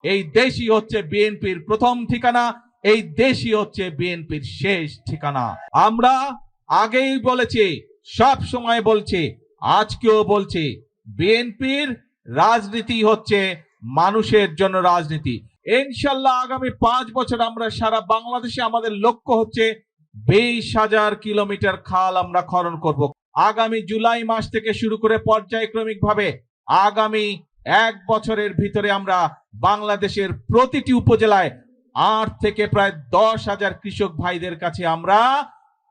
এই দেশই হচ্ছে বিএনপির প্রথম ঠিকানা, এই দেশই হচ্ছে বিএনপির শেষ ঠিকানা। আমরা আগেই বলেছি, সব সময় বলছি, আজকেও বলছি, বিএনপির রাজনীতি হচ্ছে মানুষের জন্য রাজনীতি। ইনশাল্লাহ আগামী 5 বছর আমরা সারা বাংলাদেশে আমাদের লক্ষ্য হচ্ছে 20,000 কিলোমিটার খাল আমরা খনন করব। আগামী জুলাই মাস থেকে শুরু করে পর্যায়ক্রমিক ভাবে আগামী 1 বছরের ভিতরে আমরা বাংলাদেশের প্রতিটি উপজেলায় 8 থেকে প্রায় 10,000 কৃষক ভাইদের কাছে আমরা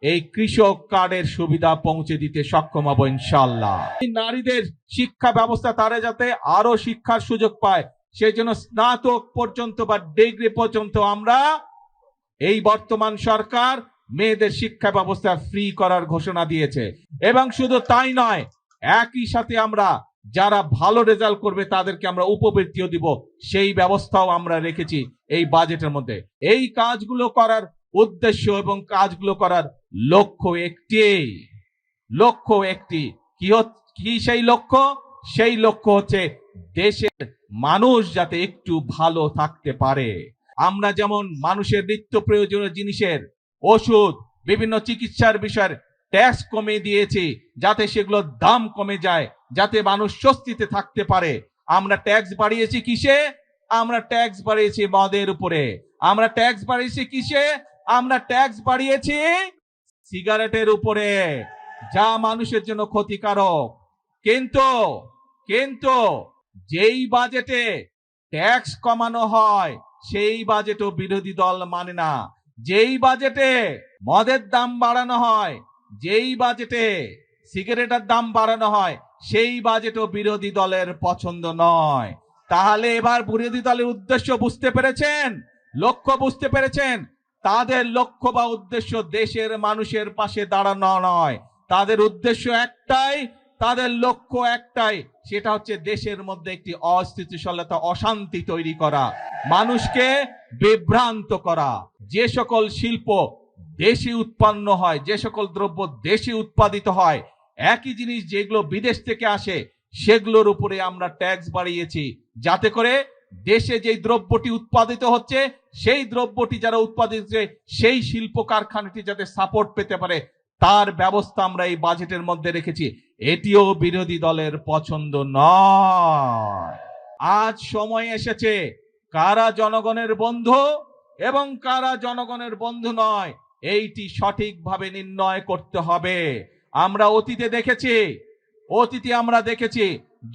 এই কৃষক কার্ডের সুবিধা পৌঁছে দিতে সক্ষম হব ইনশাআল্লাহ। নারীদের শিক্ষা ব্যবস্থা তারা যাতে আরো শিক্ষার সুযোগ পায়, সেই জন্য স্নাতক পর্যন্ত বা ডিগ্রি পর্যন্ত আমরা এই বর্তমান সরকার মেয়েদের শিক্ষা ব্যবস্থা ফ্রি করার ঘোষণা দিয়েছে। এবং শুধু তাই নয়, একই সাথে আমরা যারা ভালো রেজাল্ট করবে তাদেরকে আমরা উপবৃত্তিও দিব, সেই ব্যবস্থাও আমরা রেখেছি এই বাজেটের মধ্যে। এই কাজগুলো করার উদ্দেশ্য এবং কাজগুলো করার লক্ষ্য একটি কি সেই লক্ষ্য? সেই লক্ষ্য হচ্ছে দেশের মানুষ যাতে একটু ভালো থাকতে পারে। আমরা যেমন মানুষের নিত্য প্রয়োজনীয় জিনিসের ওষুধ, বিভিন্ন চিকিৎসার বিষয়ের ট্যাক্স কমে দিয়েছি যাতে সেগুলোর দাম কমে যায়, যাতে মানুষ স্বস্তিতে থাকতে পারে। আমরা ট্যাক্স বাড়িয়েছি কিসে? আমরা ট্যাক্স বাড়িয়েছি মদের উপরে। আমরা ট্যাক্স বাড়িয়েছি কিসে? আমরা ট্যাক্স বাড়িয়েছি সিগারেটের উপরে, যা মানুষের জন্য ক্ষতিকারক। কিন্তু যেই বাজেটে ট্যাক্স কমানো হয় সেই বাজেটও বিরোধী দল মানে না। যেই বাজেটে মদের দাম বাড়ানো হয়, যেই বাজেটে সিগারেটের দাম বাড়ানো হয়, সেই বাজেটও বিরোধী দলের পছন্দ নয়। তাহলে এবার বিরোধী দলের উদ্দেশ্য বুঝতে পেরেছেন, লক্ষ্য বুঝতে পেরেছেন? তাদের লক্ষ্য বা উদ্দেশ্য দেশের মানুষের পাশে দাঁড়ানো নয়, তাদের উদ্দেশ্য একটাই, তাদের লক্ষ্য একটাই, সেটা হচ্ছে দেশের মধ্যে একটি অস্থিতিশীলতা, অশান্তি তৈরি করা, মানুষকে বিভ্রান্ত করা। যে সকল শিল্প দেশে উৎপন্ন হয়, যে সকল দ্রব্য দেশে উৎপাদিত হয়, একই জিনিস যেগুলো বিদেশ থেকে আসে সেগুলোর উপরে আমরা ট্যাক্স বাড়িয়েছি, যাতে করে দেশে যে দ্রব্যটি উৎপাদিত হচ্ছে সেই দ্রব্যটি যারা উৎপাদিত হচ্ছে সেই শিল্প কারখানাটি যাতে সাপোর্ট পেতে পারে, তার ব্যবস্থা আমরা এই বাজেটের মধ্যে রেখেছি। এটিও বিরোধী দলের পছন্দ নয়। আজ সময় এসেছে কারা জনগণের বন্ধু এবং কারা জনগণের বন্ধু নয়, এইটি সঠিকভাবে নির্ণয় করতে হবে। আমরা অতীতে দেখেছি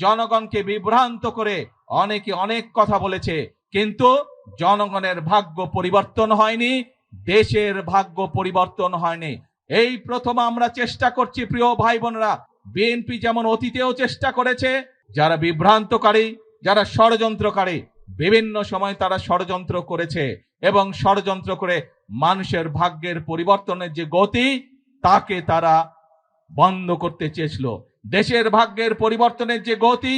জনগণকে বিভ্রান্ত করে অনেকে অনেক কথা বলেছে, কিন্তু জনগণের ভাগ্য পরিবর্তন হয়নি, দেশের ভাগ্য পরিবর্তন হয়নি। এই প্রথম আমরা চেষ্টা করছি, প্রিয় ভাই বোনেরা, বিএনপি যেমন অতীতেও চেষ্টা করেছে, যারা বিভ্রান্তকারী, যারা ষড়যন্ত্রকারী, বিভিন্ন সময় তারা ষড়যন্ত্র করেছে এবং ষড়যন্ত্র করে মানুষের ভাগ্যের পরিবর্তনের যে গতি তাকে তারা বন্ধ করতে চেয়েছিল। দেশের ভাগ্যের পরিবর্তনের যে গতি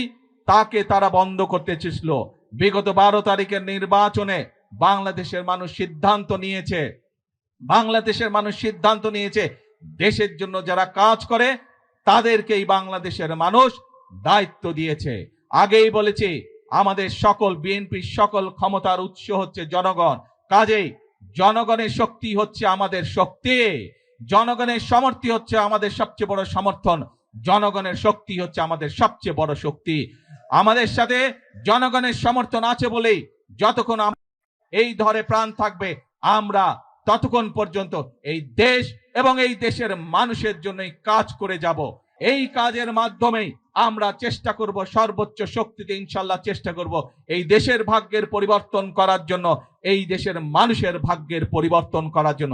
তাকে তারা বন্ধ করতে চেয়েছিল। বিগত 12 তারিখের নির্বাচনে বাংলাদেশের মানুষ সিদ্ধান্ত নিয়েছে দেশের জন্য যারা কাজ করে তাদেরকেই বাংলাদেশের মানুষ দায়িত্ব দিয়েছে। আগেই বলেছি, আমাদের সকল বিএনপির সকল ক্ষমতার উৎস হচ্ছে জনগণ। কাজেই জনগণের শক্তি হচ্ছে আমাদের শক্তি, জনগণের সমর্থন হচ্ছে আমাদের সবচেয়ে বড় সমর্থন, জনগণের শক্তি হচ্ছে আমাদের সবচেয়ে বড় শক্তি। আমাদের সাথে জনগণের সমর্থন আছে বলেই যতক্ষণ এই ধরে প্রাণ থাকবে আমরা ততক্ষণ পর্যন্ত এই দেশ এবং এই দেশের মানুষের জন্যই কাজ করে যাব। এই কাজের মাধ্যমেই আমরা চেষ্টা করব, সর্বোচ্চ শক্তিতে ইনশাল্লাহ চেষ্টা করব এই দেশের ভাগ্যের পরিবর্তন করার জন্য, এই দেশের মানুষের ভাগ্যের পরিবর্তন করার জন্য।